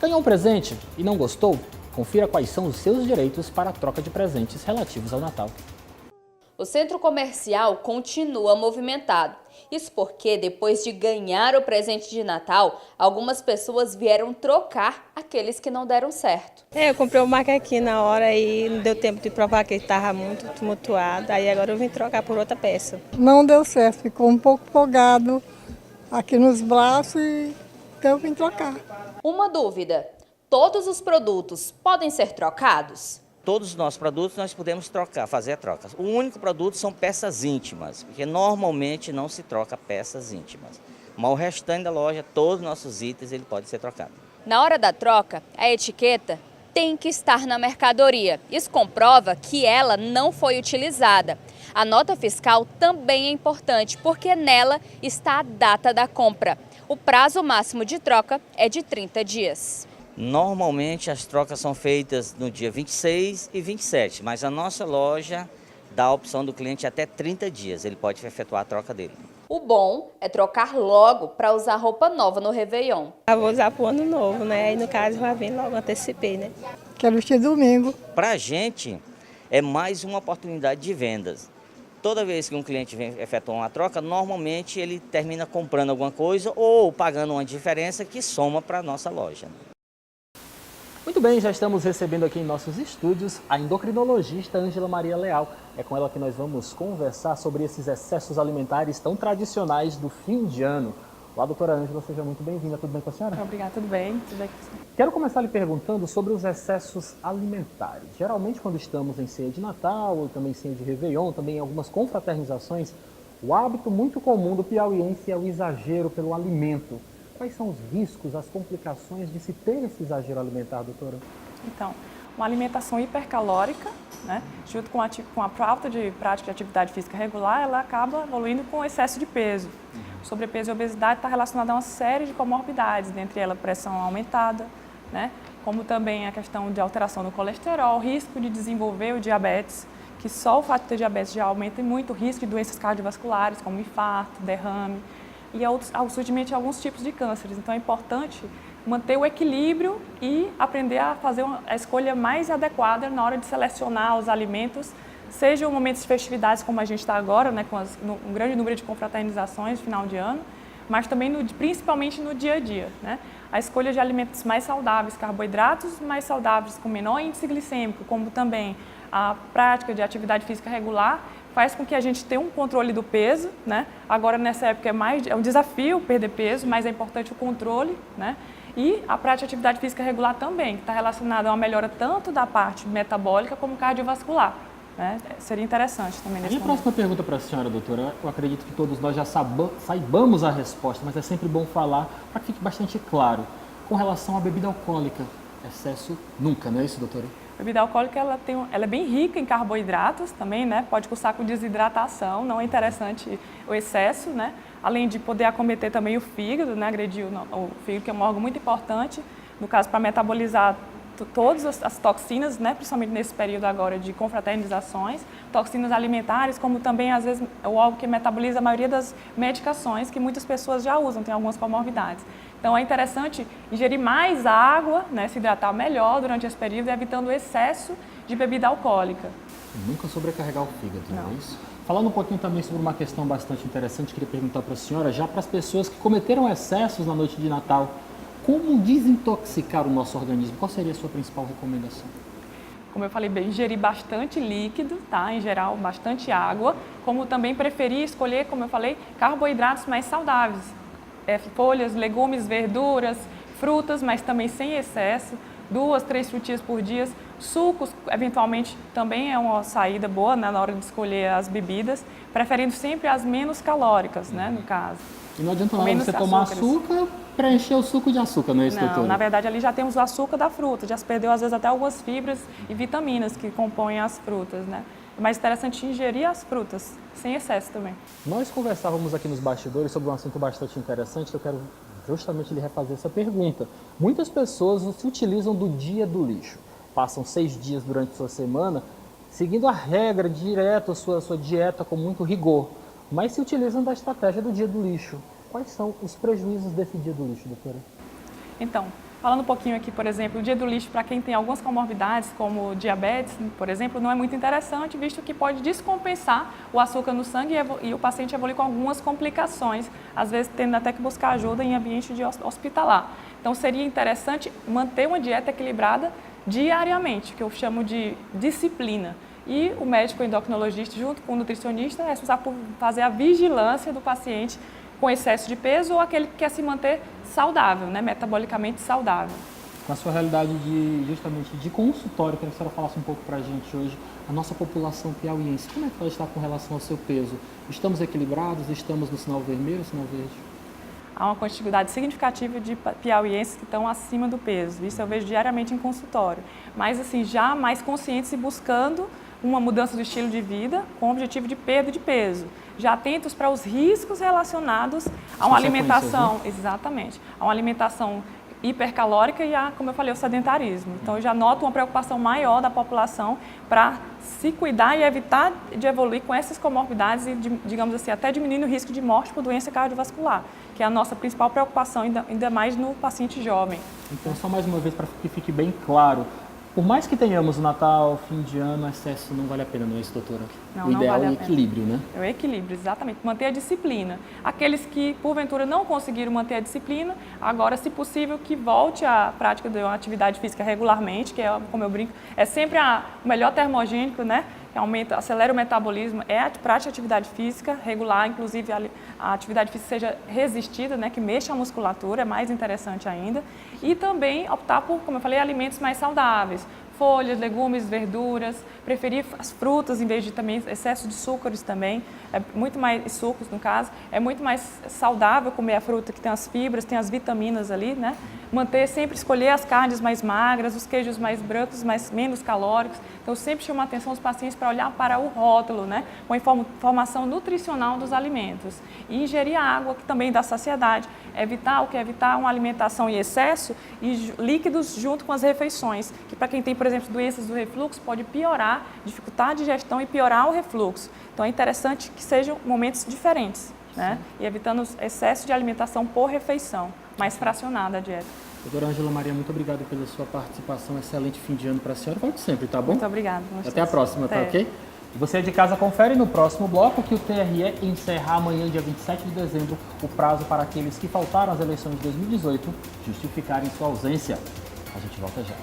Ganhou um presente e não gostou? Confira quais são os seus direitos para a troca de presentes relativos ao Natal. O centro comercial continua movimentado. Isso porque, depois de ganhar o presente de Natal, algumas pessoas vieram trocar aqueles que não deram certo. Eu comprei o macaquinho na hora e não deu tempo de provar que ele estava muito tumultuado. Aí agora eu vim trocar por outra peça. Não deu certo, ficou um pouco folgado aqui nos braços e então eu vim trocar. Uma dúvida: todos os produtos podem ser trocados? Todos os nossos produtos nós podemos trocar, fazer trocas. O único produto são peças íntimas, porque normalmente não se troca peças íntimas. Mas o restante da loja, todos os nossos itens, ele pode ser trocado. Na hora da troca, a etiqueta tem que estar na mercadoria. Isso comprova que ela não foi utilizada. A nota fiscal também é importante, porque nela está a data da compra. O prazo máximo de troca é de 30 dias. Normalmente as trocas são feitas no dia 26 e 27, mas a nossa loja dá a opção do cliente até 30 dias, ele pode efetuar a troca dele. O bom é trocar logo para usar roupa nova no Réveillon. Eu vou usar para o ano novo, né? Aí no caso já vim logo, antecipei, né? Quero vestir domingo. Para a gente é mais uma oportunidade de vendas. Toda vez que um cliente vem efetuar uma troca, normalmente ele termina comprando alguma coisa ou pagando uma diferença que soma para a nossa loja. Muito bem, já estamos recebendo aqui em nossos estúdios a endocrinologista Ângela Maria Leal. É com ela que nós vamos conversar sobre esses excessos alimentares tão tradicionais do fim de ano. Olá, doutora Ângela, seja muito bem-vinda. Tudo bem com a senhora? Obrigada, tudo bem. Quero começar lhe perguntando sobre os excessos alimentares. Geralmente, quando estamos em ceia de Natal ou também ceia de Réveillon, também em algumas confraternizações, o hábito muito comum do piauiense é o exagero pelo alimento. Quais são os riscos, as complicações de se ter esse exagero alimentar, doutora? Então, uma alimentação hipercalórica, né, junto com a falta de prática de atividade física regular, ela acaba evoluindo com excesso de peso. Sobrepeso e obesidade está relacionado a uma série de comorbidades, dentre elas pressão aumentada, né, como também a questão de alteração no colesterol, risco de desenvolver o diabetes, que só o fato de ter diabetes já aumenta muito o risco de doenças cardiovasculares, como infarto, derrame, e ao surgimento de alguns tipos de cânceres. Então é importante manter o equilíbrio e aprender a fazer a escolha mais adequada na hora de selecionar os alimentos, seja em momentos de festividades como a gente está agora, né, com um grande número de confraternizações no final de ano, mas também principalmente no dia a dia, né? A escolha de alimentos mais saudáveis, carboidratos mais saudáveis com menor índice glicêmico, como também a prática de atividade física regular, faz com que a gente tenha um controle do peso, né? Agora nessa época é um desafio perder peso, mas é importante o controle, né? E a prática de atividade física regular também, que está relacionada a uma melhora tanto da parte metabólica como cardiovascular, né? Seria interessante também nesse momento. A próxima pergunta para a senhora, doutora, eu acredito que todos nós já saibamos a resposta, mas é sempre bom falar para que fique bastante claro. Com relação à bebida alcoólica, excesso nunca, não é isso, doutora? A bebida alcoólica ela é bem rica em carboidratos também, né? Pode cursar com desidratação, não é interessante o excesso, né? Além de poder acometer também o fígado, né? Agredir o fígado, que é um órgão muito importante, no caso para metabolizar todas as toxinas, né? Principalmente nesse período agora de confraternizações, toxinas alimentares, como também às vezes é o órgão que metaboliza a maioria das medicações que muitas pessoas já usam, tem algumas comorbidades. Então é interessante ingerir mais água, né, se hidratar melhor durante esse período, evitando o excesso de bebida alcoólica. Nunca sobrecarregar o fígado, não é isso? Falando um pouquinho também sobre uma questão bastante interessante, queria perguntar para a senhora, já para as pessoas que cometeram excessos na noite de Natal, como desintoxicar o nosso organismo? Qual seria a sua principal recomendação? Como eu falei bem, ingerir bastante líquido, tá? Em geral, bastante água, como também preferir escolher, como eu falei, carboidratos mais saudáveis. Folhas, legumes, verduras, frutas, mas também sem excesso, 2, 3 frutinhas por dia. Sucos, eventualmente, também é uma saída boa, né, na hora de escolher as bebidas, preferindo sempre as menos calóricas, né, no caso. E não adianta nada você tomar açúcar para encher o suco de açúcar, não é isso, doutora? Não, na verdade ali já temos o açúcar da fruta, já se perdeu às vezes até algumas fibras e vitaminas que compõem as frutas, né? É mais interessante ingerir as frutas, sem excesso também. Nós conversávamos aqui nos bastidores sobre um assunto bastante interessante, que eu quero justamente lhe refazer essa pergunta. Muitas pessoas se utilizam do dia do lixo. Passam 6 dias durante a sua semana, seguindo a regra direto, a sua dieta com muito rigor, mas se utilizam da estratégia do dia do lixo. Quais são os prejuízos desse dia do lixo, doutora? Então, Falando um pouquinho aqui, por exemplo, o dia do lixo para quem tem algumas comorbidades, como diabetes, por exemplo, não é muito interessante, visto que pode descompensar o açúcar no sangue e o paciente evolui com algumas complicações, às vezes tendo até que buscar ajuda em ambiente de hospitalar. Então, seria interessante manter uma dieta equilibrada diariamente, que eu chamo de disciplina. E o médico endocrinologista, junto com o nutricionista, é responsável por fazer a vigilância do paciente com excesso de peso ou aquele que quer se manter saudável, né, metabolicamente saudável. Com a sua realidade justamente de consultório, queria que a senhora falasse um pouco para a gente hoje, a nossa população piauiense, como é que ela está com relação ao seu peso? Estamos equilibrados? Estamos no sinal vermelho, sinal verde? Há uma quantidade significativa de piauienses que estão acima do peso, isso eu vejo diariamente em consultório, mas assim, já mais conscientes e buscando uma mudança do estilo de vida com o objetivo de perda de peso, já atentos para os riscos relacionados a uma alimentação, exatamente, a uma alimentação hipercalórica e como eu falei, o sedentarismo. Então, eu já noto uma preocupação maior da população para se cuidar e evitar de evoluir com essas comorbidades e, digamos assim, até diminuindo o risco de morte por doença cardiovascular, que é a nossa principal preocupação, ainda mais no paciente jovem. Então, só mais uma vez, para que fique bem claro, por mais que tenhamos o Natal, fim de ano, excesso não vale a pena, não é isso, doutora? Não, o ideal vale é o equilíbrio, né? É o equilíbrio, exatamente. Manter a disciplina. Aqueles que, porventura, não conseguiram manter a disciplina, agora, se possível, que volte à prática de uma atividade física regularmente, que é, como eu brinco, é sempre o melhor termogênico, né? Que aumenta, acelera o metabolismo, é a prática de atividade física regular, inclusive a atividade física seja resistida, né? Que mexa a musculatura, é mais interessante ainda. E também optar por, como eu falei, alimentos mais saudáveis. Folhas, legumes, verduras, preferir as frutas em vez de também excesso de açúcares também, muito mais sucos no caso, é muito mais saudável comer a fruta que tem as fibras, tem as vitaminas ali, né? Manter, sempre escolher as carnes mais magras, os queijos mais brancos, menos calóricos. Então, sempre chamo a atenção dos pacientes para olhar para o rótulo, né? Com a informação nutricional dos alimentos. E ingerir a água, que também dá saciedade. Evitar uma alimentação em excesso e líquidos junto com as refeições, que para quem tem, por exemplo, doenças do refluxo, pode piorar, dificultar a digestão e piorar o refluxo. Então, é interessante que sejam momentos diferentes, né? E evitando o excesso de alimentação por refeição, mais fracionada a dieta. Doutora Ângela Maria, muito obrigado pela sua participação. Excelente fim de ano para a senhora. Volte sempre, tá bom? Muito obrigada. Até a próxima, Até. Tá ok? Você de casa confere no próximo bloco que o TRE encerra amanhã, dia 27 de dezembro, o prazo para aqueles que faltaram às eleições de 2018 justificarem sua ausência. A gente volta já.